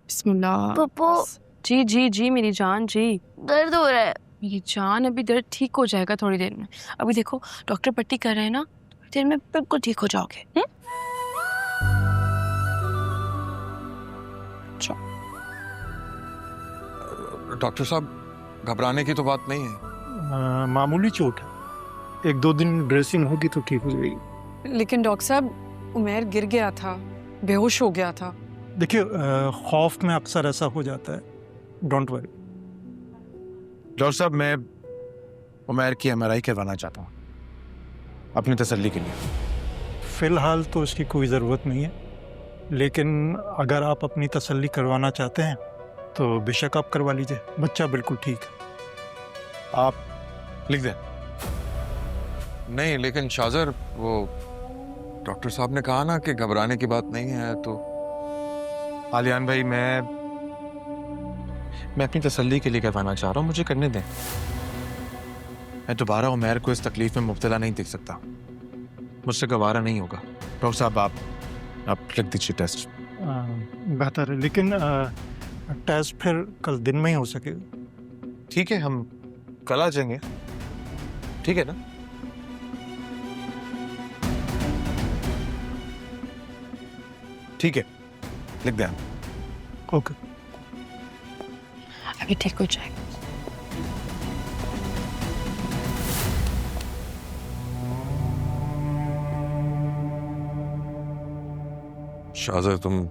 बिस्मिल्लाह। पप्पू जी जी जी मेरी जान जी। दर्द हो रहा है। मेरी जान अभी दर्द ठीक हो जाएगा थोड़ी देर में। अभी देखो डॉक्टर पट्टी कर रहे हैं ना, थोड़ी देर में बिल्कुल ठीक हो जाओगे। डॉक्टर साहब घबराने की तो बात नहीं है। मामूली चोट है, 1-2 दिन ड्रेसिंग होगी तो ठीक हो जाएगी। लेकिन डॉक्टर साहब उमैर गिर गया था, बेहोश हो गया था। देखिए खौफ में अक्सर ऐसा हो जाता है, डोंट वरी। डॉक्टर साहब मैं उमैर की MRI करवाना चाहता हूँ अपनी तसल्ली के लिए। फिलहाल तो इसकी कोई ज़रूरत नहीं है, लेकिन अगर आप अपनी तसल्ली करवाना चाहते हैं तो बेशक आप करवा लीजिए, बच्चा बिल्कुल ठीक है। आप लिख दें। नहीं लेकिन शाजर, वो डॉक्टर साहब ने कहा ना कि घबराने की बात नहीं है तो। आलियान भाई मैं अपनी तसल्ली के लिए करवाना चाह रहा हूँ, मुझे करने दें। मैं दोबारा उमैर को इस तकलीफ में मुब्तला नहीं देख सकता, मुझसे गवारा नहीं होगा। डॉक्टर साहब आप लिख दीजिए टेस्ट। बेहतर है, लेकिन टेस्ट फिर कल दिन में ही हो सकेगा। ठीक है, हम कल आ जाएंगे, ठीक है ना? ठीक है, लिख दें। ओके, अभी ठीक हो जाएगा। शाजर तुम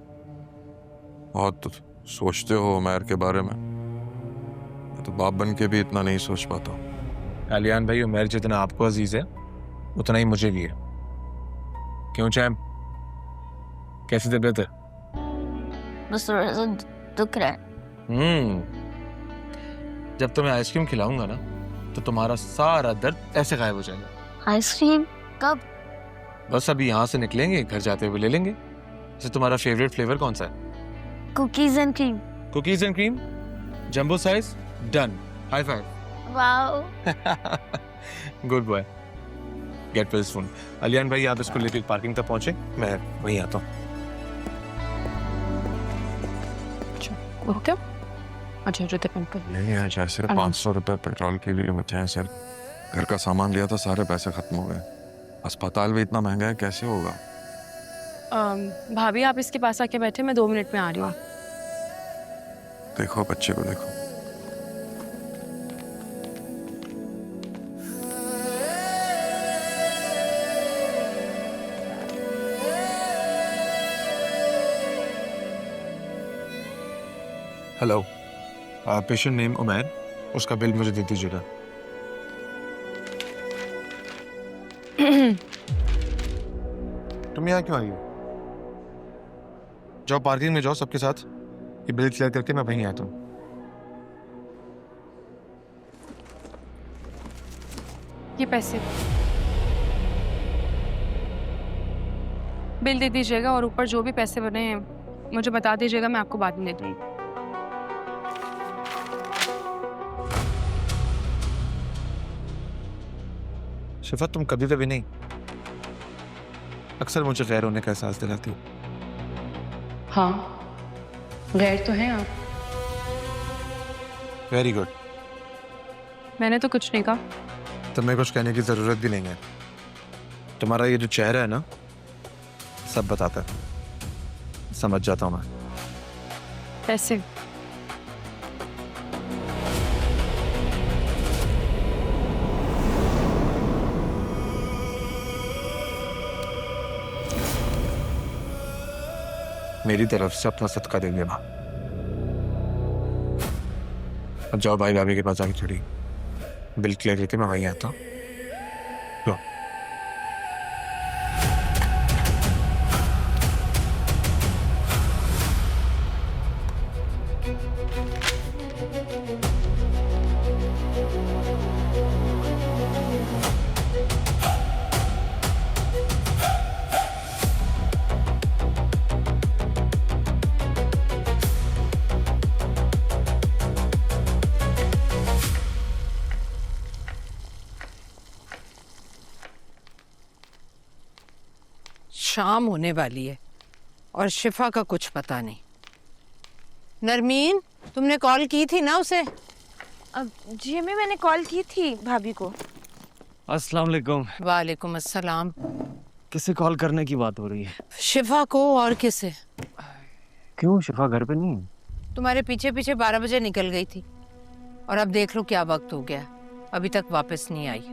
बहुत सोचते हो उमैर के बारे में, मैं तो बाप बन के भी इतना नहीं सोच पाता हूँ। आलियान भाई उमैर जितना आपको अजीज है उतना ही मुझे भी है। क्यों चैम, कैसी तबीयत है? बस थोड़ा सा दुख रहा है। जब तुम्हें आइसक्रीम खिलाऊंगा ना तो तुम्हारा सारा दर्द ऐसे गायब हो जाएगा। आइसक्रीम कब? बस अभी यहाँ से निकलेंगे, घर जाते हुए ले लेंगे। वैसे तुम्हारा फेवरेट फ्लेवर कौन सा है? Cookies and cream. Cookies and cream, jumbo size, done. High five. Wow. Good boy. Get this phone. Aliyan भाई आप इसको लेकर पार्किंग तक पहुंचे, मैं वहीं आता हूँ। वो क्या? अच्छा जो पेन कर। नहीं है, जैसे 500 रुपए पेट्रोल के लिए बचे हैं सर। घर का सामान लिया था, सारे पैसे खत्म हो गए। अस्पताल भी इतना महंगा है, कैसे होगा? भाभी आप इसके पास आके बैठे, मैं 2 मिनट में आ रही हूँ। देखो बच्चे को देखो। हेलो, पेशेंट नेम उमैर, उसका बिल मुझे दे दीजिएगा। तुम यहाँ क्यों आई हो? जाओ पार्किंग में जाओ सबके साथ, ये बिल क्लियर करके मैं वहीं आता हूँ। ये पैसे बिल दे दीजिएगा और ऊपर जो भी पैसे बने हैं मुझे बता दीजिएगा, मैं आपको बाद में दे दूँगी। शिफा तुम कभी कभी नहीं, अक्सर मुझे गैर होने का एहसास दिलाती हो। हाँ गैर तो हैं आप। Very good. मैंने तो कुछ नहीं कहा। तुम्हें कुछ कहने की जरूरत भी नहीं है, तुम्हारा ये जो चेहरा है ना सब बताता है, समझ जाता हूँ मैं। पैसे मेरी तरफ से अपना सदका दे देना। अब जाओ भाई भाभी के पास आके खड़ी, बिल क्लियर करके मैं वहीं आता हूँ। लो। शाम होने वाली है और शिफा का कुछ पता नहीं। नरमीन, तुमने कॉल की थी ना उसे? अब जी अम्मी मैंने कॉल की थी भाभी को। अस्सलाम वालेकुम। वालेकुम अस्सलाम। किसे कॉल करने की बात हो रही है? शिफा को और किसे? क्यों, शिफा घर पे नहीं है? तुम्हारे पीछे पीछे 12 बजे निकल गई थी और अब देख लो क्या वक्त हो गया, अभी तक वापस नहीं आई।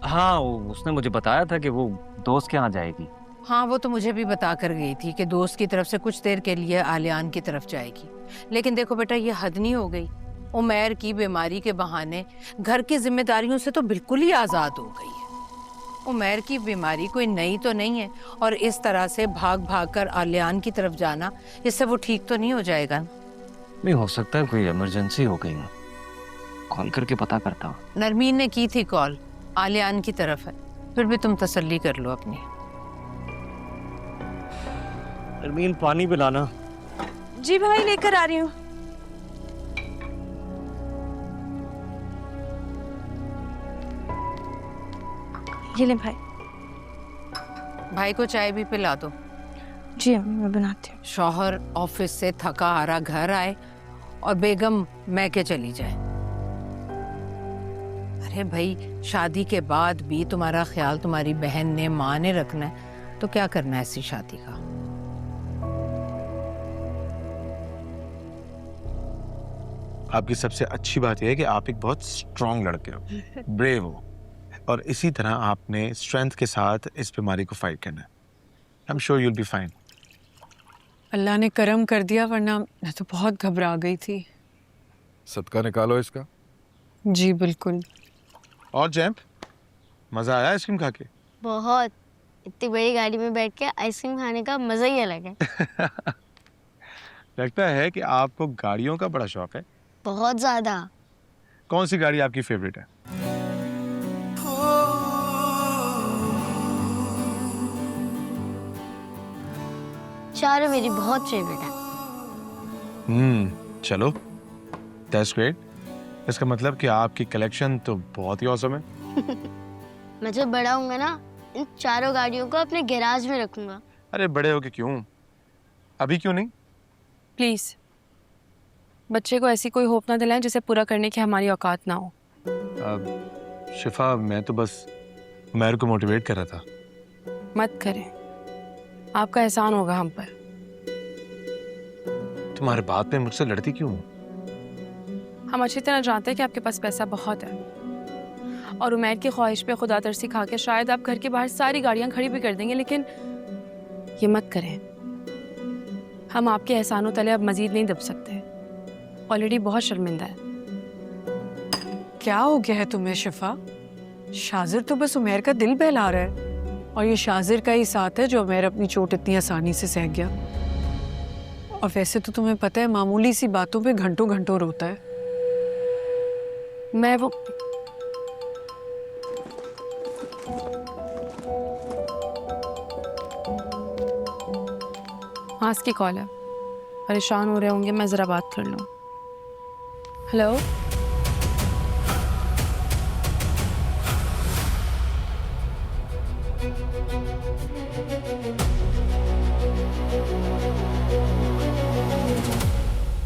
हाँ, उसने मुझे बताया था कि वो दोस्त के यहाँ जाएगी। हाँ, वो तो मुझे भी बता कर गई थी कि दोस्त की तरफ से कुछ देर के लिए आलियान की तरफ जाएगी। लेकिन देखो बेटा, ये हद नहीं हो गई? उमैर की बीमारी के बहाने घर की जिम्मेदारियों से तो बिल्कुल ही आज़ाद हो गई है। उमैर की बीमारी कोई नई तो नहीं है और इस तरह से भाग भाग कर आलियान की तरफ जाना, इससे वो ठीक तो नहीं हो जाएगा। नहीं, हो सकता है कोई इमरजेंसी हो गई हो। कॉल करके पता करता हूँ। नरमीन ने की थी कॉल, आलियान की तरफ है। फिर भी तुम तसल्ली कर लो अपनी। नरमीन, पानी पिलाना। जी भाई लेकर आ रही हूँ। ये ले भाई। भाई को चाय भी पिला दो। जी अम्मी मैं बनाती हूँ। शौहर ऑफिस से थका हारा घर आए और बेगम मैके चली जाए। अरे भाई, शादी के बाद भी तुम्हारा ख्याल तुम्हारी बहन ने, माँ ने रखना है तो क्या करना है ऐसी शादी का? आपकी सबसे अच्छी बात यह है कि आप एक बहुत स्ट्रांग लड़के हो, ब्रेव हो, और इसी तरह आपने स्ट्रेंथ के साथ इस बीमारी को फाइट करना है। I am sure you'll be fine. Allah ने करम कर दिया, वरना मैं तो बहुत घबरा गई थी। सदका निकालो इसका। जी बिल्कुल। और जैम्प, मजा आया आइसक्रीम खा के? बहुत। इतनी बड़ी गाड़ी में बैठ के आइसक्रीम खाने का मजा ही अलग है। लगता है कि आपको गाड़ियों का बड़ा शौक है। बहुत ज्यादा। कौन सी गाड़ी आपकी फेवरेट है? चारों मेरी बहुत फेवरेट है। चलो, दैट्स ग्रेट। इसका मतलब कि आपकी कलेक्शन तो बहुत ही औसम है। मैं जब बड़ा होऊंगा ना, इन चारों गाड़ियों को अपने गैराज में रखूंगा। अरे बड़े होके क्यों, अभी क्यों नहीं? प्लीज बच्चे को ऐसी कोई होप ना दिलाएं जिसे पूरा करने की हमारी औकात ना हो। शिफा, मैं तो बस उमैर को मोटिवेट कर रहा था। मत करें, आपका एहसान होगा हम पर। तुम्हारे बात में मुझसे लड़ती क्यों? हम अच्छी तरह जानते हैं कि आपके पास पैसा बहुत है और उमैर की ख्वाहिश पे खुदा तरसी खा के शायद आप घर के बाहर सारी गाड़ियां खड़ी भी कर देंगे, लेकिन ये मत करें। हम आपके एहसानों तले अब मजीद नहीं दब सकते। ऑलरेडी बहुत शर्मिंदा है। क्या हो गया है तुम्हें शिफा? शाजिर तो बस उमैर का दिल बहला रहा है और ये शाजिर का ही साथ है जो उमैर अपनी चोट इतनी आसानी से सह गया। और वैसे तो तुम्हें पता है, मामूली सी बातों पे घंटों घंटों रोता है। मैं वो हाँ, इसकी कॉल है। परेशान हो रहे होंगे, मैं ज़रा बात कर लूँ। हेलो,